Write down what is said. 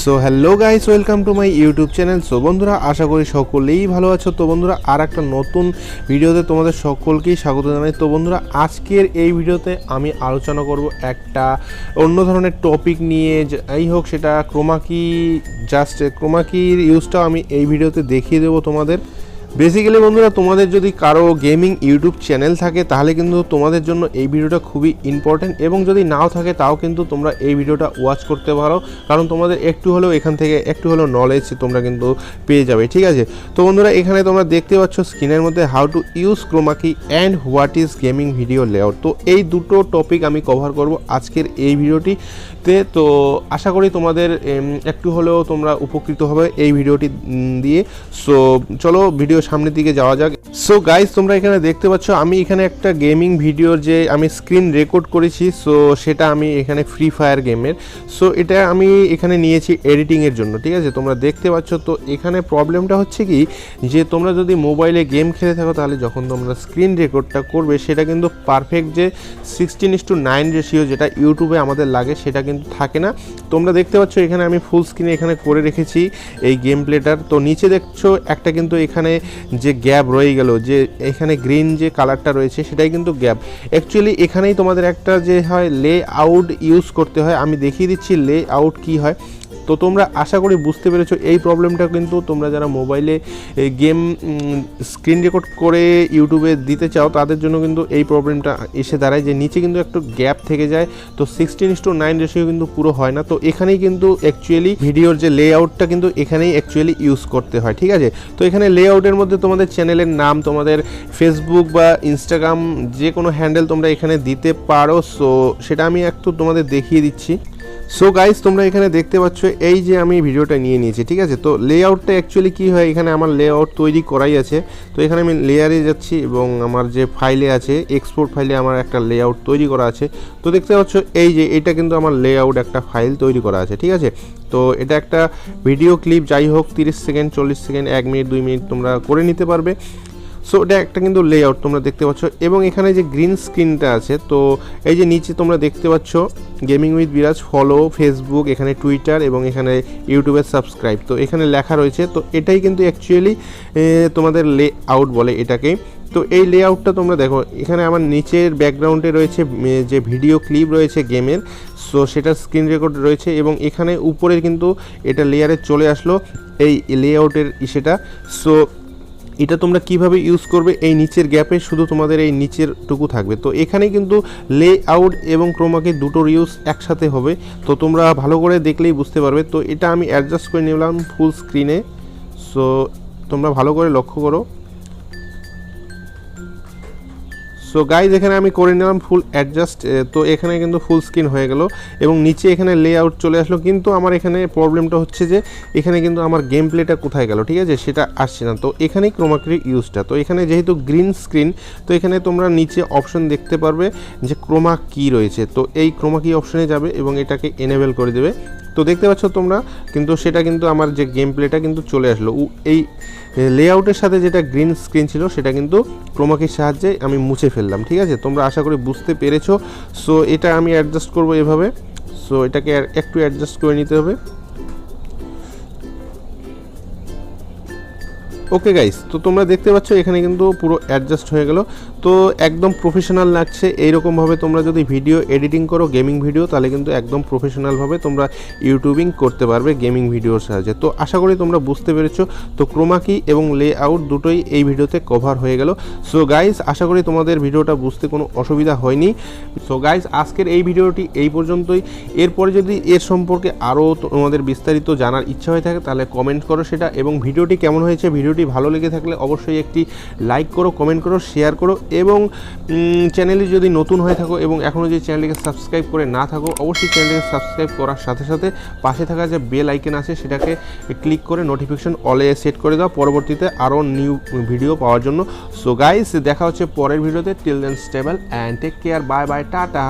So hello guys, welcome to my YouTube channel. So বন্ধুরা, আশা করি সকলেই ভালো আছো। তো বন্ধুরা, আর একটা নতুন ভিডিওতে তোমাদের সকলকেই স্বাগত জানাই। তো বন্ধুরা, আজকের এই ভিডিওতে আমি আলোচনা করব একটা অন্য ধরনের টপিক নিয়ে। যাই হোক, সেটা ক্রোমা কি। জাস্ট ক্রোমা কির ইউজটাও আমি এই ভিডিওতে দেখিয়ে দেবো তোমাদের। বেসিক্যালি বন্ধুরা, তোমাদের যদি কারো গেমিং ইউটিউব চ্যানেল থাকে তাহলে কিন্তু তোমাদের জন্য এই ভিডিওটা খুবই ইম্পর্টেন্ট, এবং যদি নাও থাকে তাও কিন্তু তোমরা এই ভিডিওটা ওয়াচ করতে পারো, কারণ তোমাদের একটু হলেও এখান থেকে একটু হলেও নলেজ তোমরা কিন্তু পেয়ে যাবে। ঠিক আছে, তো বন্ধুরা, এখানে তোমরা দেখতে পাচ্ছ স্ক্রিনের মধ্যে হাউ টু ইউজ ক্রোমা কি and what is gaming video layout. তো এই দুটো টপিক আমি কভার করব আজকের এই ভিডিওটিতে। তো আশা করি তোমাদের একটু হলেও তোমরা উপকৃত হবে এই ভিডিওটি দিয়ে। সো চলো ভিডিও সামনের দিকে যাওয়া যাক। সো গাইস, তোমরা এখানে দেখতে পাচ্ছ আমি এখানে একটা গেমিং ভিডিওর যে আমি স্ক্রিন রেকর্ড করেছি। সো সেটা আমি এখানে ফ্রি ফায়ার গেমের। সো এটা আমি এখানে নিয়েছি এডিটিংয়ের জন্য। ঠিক আছে, তোমরা দেখতে পাচ্ছ। তো এখানে প্রবলেমটা হচ্ছে কি, যে তোমরা যদি মোবাইলে গেম খেলে থাকো তাহলে যখন তোমরা স্ক্রিন রেকর্ডটা করবে সেটা কিন্তু পারফেক্ট যে 16:9 রেশিও যেটা ইউটিউবে আমাদের লাগে সেটা কিন্তু থাকে না। তোমরা দেখতে পাচ্ছ এখানে আমি ফুল স্ক্রিনে এখানে করে রেখেছি এই গেম প্লেটার। তো নিচে দেখছো একটা কিন্তু এখানে যে গ্যাপ রয়ে গেল, যে এখানে গ্রিন যে কালারটা রয়েছে সেটাই কিন্তু গ্যাপ। অ্যাকচুয়ালি এখানেই তোমাদের একটা যে হয় লে আউট ইউজ করতে হয়। আমি দেখিয়ে দিচ্ছি লে আউট কী হয়। তো তোমরা আশা করি বুঝতে পেরেছো এই প্রবলেমটা কিন্তু তোমরা যারা মোবাইলে গেম স্ক্রিন রেকর্ড করে ইউটিউবে দিতে চাও তাদের জন্য কিন্তু এই প্রবলেমটা এসে দাঁড়ায়, যে নিচে কিন্তু একটু গ্যাপ থেকে যায়। তো 16:9 রেশিও কিন্তু পুরো হয় না। তো এখানেই কিন্তু অ্যাকচুয়ালি ভিডিওর যে লেআউটটা কিন্তু এখানেই অ্যাকচুয়ালি ইউজ করতে হয়। ঠিক আছে, তো এখানে লেআউটের মধ্যে তোমাদের চ্যানেলের নাম, তোমাদের ফেসবুক বা ইনস্টাগ্রাম যে কোনো হ্যান্ডেল তোমরা এখানে দিতে পারো। সো সেটা আমি একটু তোমাদের দেখিয়ে দিচ্ছি। সো গাইস, তোমরা এখানে দেখতে পাচ্ছ এই যে আমি ভিডিওটা নিয়ে নিয়েছি। ঠিক আছে, তো লেআউটটা অ্যাকচুয়ালি কী হয়, এখানে আমার লেআউট তৈরি করাই আছে। তো এখানে আমি লেয়ারে যাচ্ছি এবং আমার যে ফাইলে আছে এক্সপোর্ট ফাইলে আমার একটা লেআউট তৈরি করা আছে। তো দেখতে পাচ্ছ এই যে এটা কিন্তু আমার লেআউট একটা ফাইল তৈরি করা আছে। ঠিক আছে, তো এটা একটা ভিডিও ক্লিপ, যাই হোক 30 সেকেন্ড, 40 সেকেন্ড, 1 মিনিট, 2 মিনিট তোমরা করে নিতে পারবে। সো এটা একটা কিন্তু লেআউট তোমরা দেখতে পাচ্ছ, এবং এখানে যে গ্রিন স্ক্রিনটা আছে, তো এই যে নিচে তোমরা দেখতে পাচ্ছ গেমিং উইথ বিরাজ, ফলো, ফেসবুক, এখানে টুইটার এবং এখানে ইউটিউবের সাবস্ক্রাইব। তো এখানে লেখা রয়েছে। তো এটাই কিন্তু অ্যাকচুয়ালি তোমাদের লেআউট বলে এটাকে। তো এই লেআউটটা তোমরা দেখো, এখানে আমার নিচের ব্যাকগ্রাউন্ডে রয়েছে যে ভিডিও ক্লিপ রয়েছে গেমের। সো সেটার স্ক্রিন রেকর্ড রয়েছে, এবং এখানে উপরে কিন্তু এটা লেয়ারে চলে আসলো এই লেআউটের সেটা। সো এটা তোমরা কিভাবে ইউজ করবে, এই নিচের গ্যাপে শুধু তোমাদের এই নিচের টুকু থাকবে। তো এখানে কিন্তু লেআউট এবং ক্রোমা কি দুটোর ইউজ একসাথে হবে। তো তোমরা ভালো করে দেখলেই বুঝতে পারবে। তো এটা আমি অ্যাডজাস্ট করে নিলাম ফুল স্ক্রিনে। সো তোমরা ভালো করে লক্ষ্য করো। সো গাইজ, এখানে আমি করে নিলাম ফুল অ্যাডজাস্ট। তো এখানে কিন্তু ফুল স্ক্রিন হয়ে গেল এবং নিচে এখানে লেআউট চলে আসলো। কিন্তু আমার এখানে প্রবলেমটা হচ্ছে যে এখানে কিন্তু আমার গেম প্লেটা কোথায় গেল, ঠিক আছে, সেটা আসছে না। তো এখানেই ক্রোমা কির ইউজটা। তো এখানে যেহেতু গ্রিন স্ক্রিন, তো এখানে তোমরা নিচে অপশন দেখতে পারবে যে ক্রোমা কি রয়েছে। তো এই ক্রোমা কি অপশনে যাবে এবং এটাকে এনেবেল করে দেবে। তো দেখতে পাচ্ছ তোমরা, কিন্তু সেটা কিন্তু আমার যে গেম প্লেটা কিন্তু চলে আসলো। এই লেআউটের সাথে যেটা গ্রিন স্ক্রিন ছিল সেটা কিন্তু ক্রোমা কির সাহায্যে আমি মুছে ফেললাম। ঠিক আছে, তোমরা আশা করি বুঝতে পেরেছো। সো এটা আমি অ্যাডজাস্ট করব এভাবে। সো এটাকে একটু অ্যাডজাস্ট করে নিতে হবে। ওকে গাইস, তো তোমরা দেখতে পাচ্ছ এখানে কিন্তু পুরো অ্যাডজাস্ট হয়ে গেল। তো একদম প্রফেশনাল লাগছে। এইরকমভাবে তোমরা যদি ভিডিও এডিটিং করো গেমিং ভিডিও, তাহলে কিন্তু একদম প্রফেশনালভাবে তোমরা ইউটিউবিং করতে পারবে গেমিং ভিডিওর সাহায্যে। তো আশা করি তোমরা বুঝতে পেরেছো। তো ক্রোমা কি এবং লেআউট দুটোই এই ভিডিওতে কভার হয়ে গেল। সো গাইস, আশা করি তোমাদের ভিডিওটা বুঝতে কোনো অসুবিধা হয়নি। সো গাইস, আজকের এই ভিডিওটি এই পর্যন্তই। এরপরে যদি এর সম্পর্কে আরও তোমাদের বিস্তারিত জানার ইচ্ছা হয়ে থাকে তাহলে কমেন্ট করো সেটা, এবং ভিডিওটি কেমন হয়েছে, ভিডিওটি ভালো লেগে থাকলে অবশ্যই একটি লাইক করো, কমেন্ট করো, শেয়ার করো, এবং চ্যানেলে যদি নতুন হয়ে থাকো এবং এখনও যদি চ্যানেলটিকে সাবস্ক্রাইব করে না থাকো অবশ্যই চ্যানেলটিকে সাবস্ক্রাইব করার সাথে সাথে পাশে থাকা যে বেল আইকন আছে সেটাকে ক্লিক করে নোটিফিকেশন অলে সেট করে দাও পরবর্তীতে আরও নিউ ভিডিও পাওয়ার জন্য। সো গাইস, দেখা হচ্ছে পরের ভিডিওতে। Till then stable and take care. Bye bye, tata.